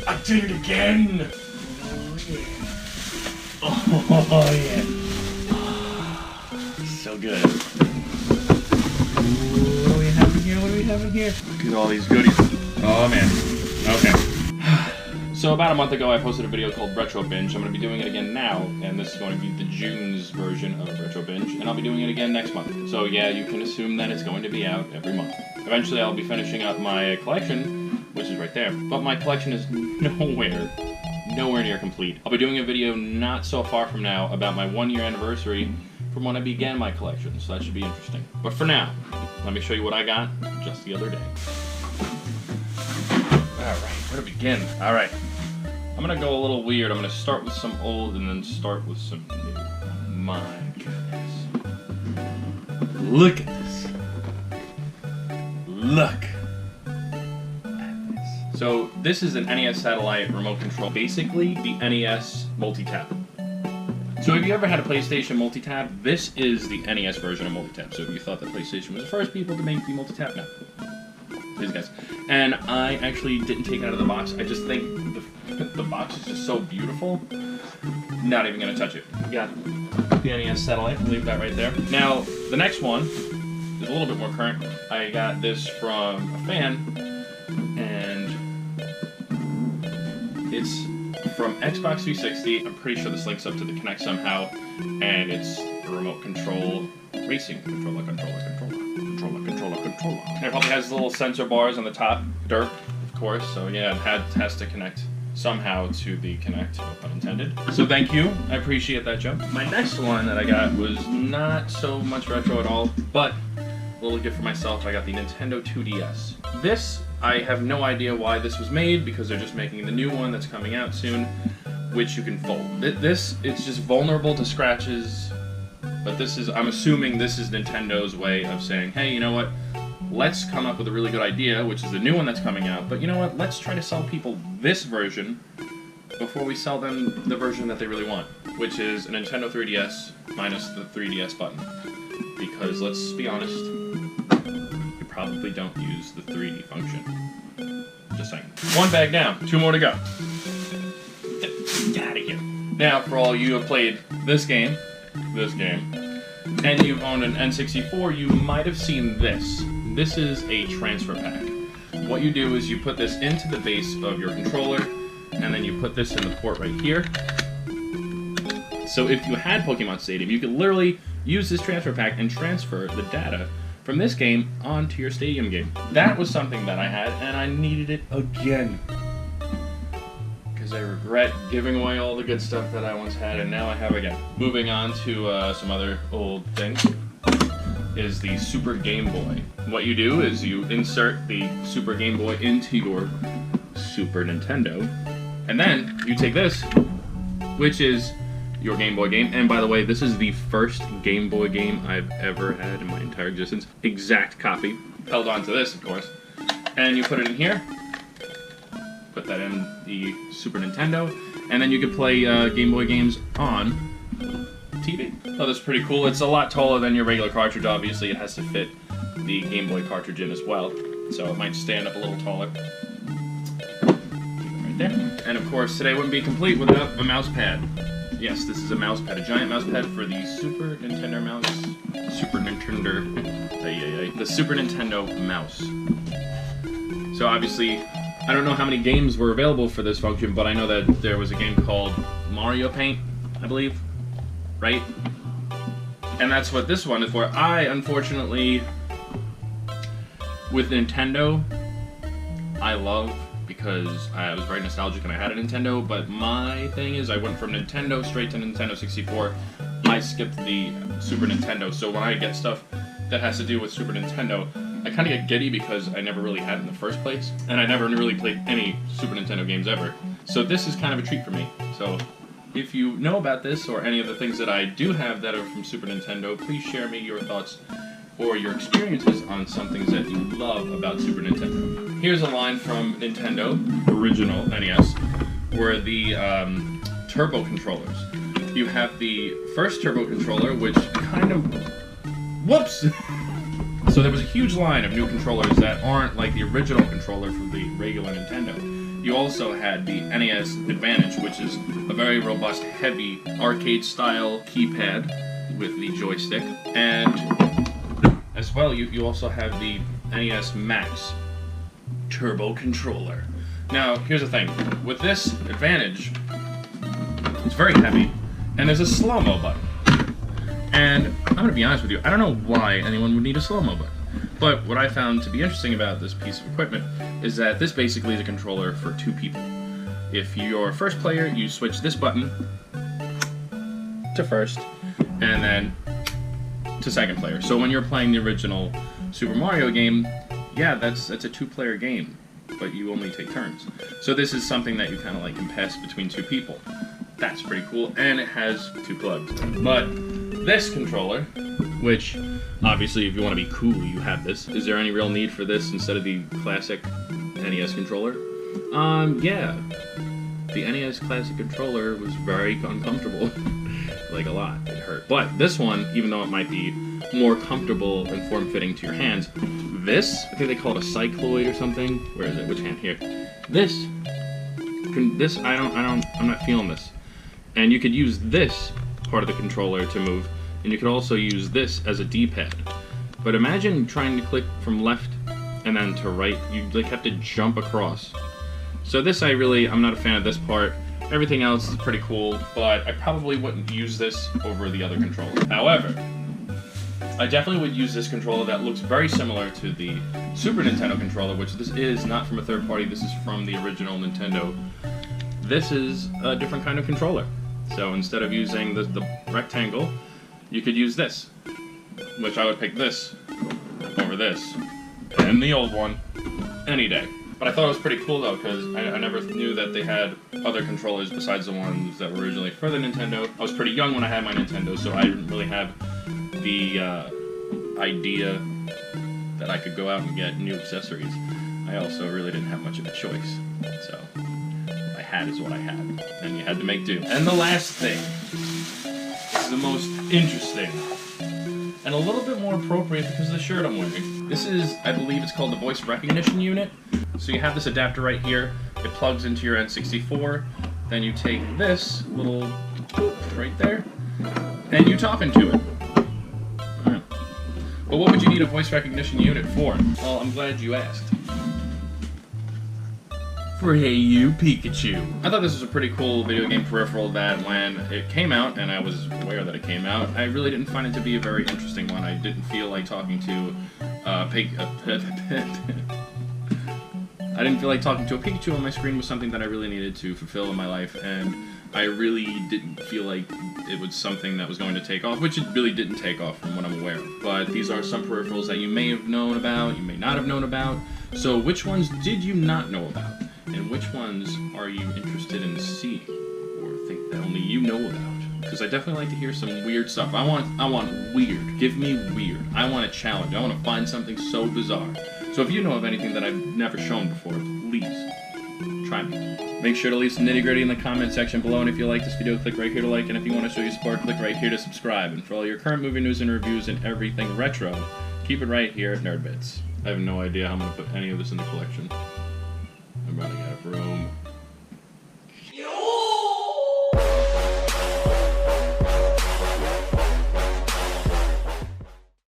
I did it again! Oh yeah. So good. What do we have in here? What do we have in here? Look at all these goodies. Oh man. Okay. So about a month ago I posted a video called Retro Binge. I'm going to be doing it again now, and this is going to be the June's version of Retro Binge, and I'll be doing it again next month. So yeah, you can assume that it's going to be out every month. Eventually I'll be finishing up my collection, which is right there, but my collection is nowhere near complete. I'll be doing a video not so far from now about my 1-year anniversary from when I began my collection, so that should be interesting. But for now, let me show you what I got just the other day. Alright, where to begin? Alright, I'm gonna go a little weird. I'm gonna start with some old and then start with some new. My goodness. Look at this. Look at this. So this is an NES satellite remote control. Basically, the NES multi-tap. So if you ever had a PlayStation multi-tap, this is the NES version of multi-tap. So if you thought that PlayStation was the first people to make the multi-tap, no. These guys. And I actually didn't take it out of the box. I just think the box is just so beautiful. Not even going to touch it. We got the NES satellite. We'll leave that right there. Now, the next one is a little bit more current. I got this from a fan, and it's from Xbox 360. I'm pretty sure this links up to the Kinect somehow, and it's a remote control racing controller. And it probably has little sensor bars on the top, derp, of course, so yeah, it has to connect somehow to the Kinect, no pun intended. So thank you, I appreciate that, Joe. My next one that I got was not so much retro at all, but a little gift for myself. I got the Nintendo 2DS. This, I have no idea why this was made, because they're just making the new one that's coming out soon, which you can fold. This, it's just vulnerable to scratches, but this is, I'm assuming this is Nintendo's way of saying, hey, you know what? Let's come up with a really good idea, which is the new one that's coming out, but you know what? Let's try to sell people this version before we sell them the version that they really want, which is a Nintendo 3DS minus the 3DS button. Because let's be honest, you probably don't use the 3D function. Just saying. One bag down, 2 more to go. Get out of here. Now, for all you who have played this game, and you've owned an N64, you might have seen this. This is a transfer pack. What you do is you put this into the base of your controller, and then you put this in the port right here. So if you had Pokemon Stadium, you could literally use this transfer pack and transfer the data from this game onto your Stadium game. That was something that I had, and I needed it again. Because I regret giving away all the good stuff that I once had, and now I have again. Moving on to some other old things, is the Super Game Boy. What you do is you insert the Super Game Boy into your Super Nintendo, and then you take this, which is your Game Boy game, and by the way, this is the first Game Boy game I've ever had in my entire existence. Exact copy. Held on to this, of course. And you put it in here, put that in the Super Nintendo, and then you can play Game Boy games on TV. Oh, that's pretty cool. It's a lot taller than your regular cartridge, obviously. It has to fit the Game Boy cartridge in as well, so it might stand up a little taller. Right there. And of course, today wouldn't be complete without a mouse pad. Yes, this is a mouse pad, a giant mouse pad for the Super Nintendo mouse. The Super Nintendo mouse. So obviously, I don't know how many games were available for this function, but I know that there was a game called Mario Paint, I believe, right? And that's what this one is for. I, unfortunately, with Nintendo, I love, because I was very nostalgic and I had a Nintendo, but my thing is I went from Nintendo straight to Nintendo 64. I skipped the Super Nintendo, so when I get stuff that has to do with Super Nintendo, I kind of get giddy because I never really had it in the first place, and I never really played any Super Nintendo games ever. So this is kind of a treat for me. So if you know about this or any of the things that I do have that are from Super Nintendo, please share me your thoughts or your experiences on some things that you love about Super Nintendo. Here's a line from Nintendo, original NES, were the Turbo Controllers. You have the first Turbo Controller, which kind of... Whoops! So there was a huge line of new controllers that aren't like the original controller from the regular Nintendo. you also had the NES Advantage, which is a very robust, heavy, arcade-style keypad with the joystick. And as well, you also have the NES Max Turbo Controller. Now, here's the thing. With this Advantage, it's very heavy, and there's a slow-mo button. And I'm going to be honest with you, I don't know why anyone would need a slow-mo button. But what I found to be interesting about this piece of equipment is that this basically is a controller for two people. If you're a first player, you switch this button to first, and then to second player. So when you're playing the original Super Mario game, yeah, that's a two-player game, but you only take turns. So this is something that you kind of like can pass between two people. That's pretty cool, and it has two plugs. But this controller, which obviously if you want to be cool, you have this. Is there any real need for this instead of the classic NES controller? Yeah. The NES Classic controller was very uncomfortable. Like a lot. It hurt. But this one, even though it might be more comfortable and form-fitting to your hands, this, I think they call it a cycloid or something. Where is it? Which hand? Here. I'm not feeling this. And you could use this part of the controller to move, and you could also use this as a D-pad. But imagine trying to click from left and then to right. You'd like have to jump across. So this I'm not a fan of this part. Everything else is pretty cool, but I probably wouldn't use this over the other controller. However, I definitely would use this controller that looks very similar to the Super Nintendo controller, which this is not from a third party, this is from the original Nintendo. This is a different kind of controller. So instead of using the rectangle, you could use this, which I would pick this over this, and the old one, any day. But I thought it was pretty cool though, because I never knew that they had other controllers besides the ones that were originally for the Nintendo. I was pretty young when I had my Nintendo, so I didn't really have the idea that I could go out and get new accessories. I also really didn't have much of a choice, so what I had is what I had, and you had to make do. And the last thing is the most interesting, and a little bit more appropriate because of the shirt I'm wearing. This is, I believe it's called the voice recognition unit. So you have this adapter right here, it plugs into your N64, then you take this little boop right there, and you talk into it. Alright. But what would you need a voice recognition unit for? Well, I'm glad you asked. For Hey You Pikachu. I thought this was a pretty cool video game peripheral that when it came out, and I was aware that it came out, I really didn't find it to be a very interesting one. I didn't feel like talking to I didn't feel like talking to a Pikachu on my screen was something that I really needed to fulfill in my life, and I really didn't feel like it was something that was going to take off, which it really didn't take off from what I'm aware of. But these are some peripherals that you may have known about, you may not have known about. So which ones did you not know about? And which ones are you interested in seeing, or think that only you know about? Because I definitely like to hear some weird stuff. I want weird. Give me weird. I want a challenge. I want to find something so bizarre. So if you know of anything that I've never shown before, please try me. Make sure to leave some nitty-gritty in the comment section below, and if you like this video, click right here to like, and if you want to show your support, click right here to subscribe. And for all your current movie news and reviews and everything retro, keep it right here at Nerd Bits. I have no idea how I'm going to put any of this in the collection.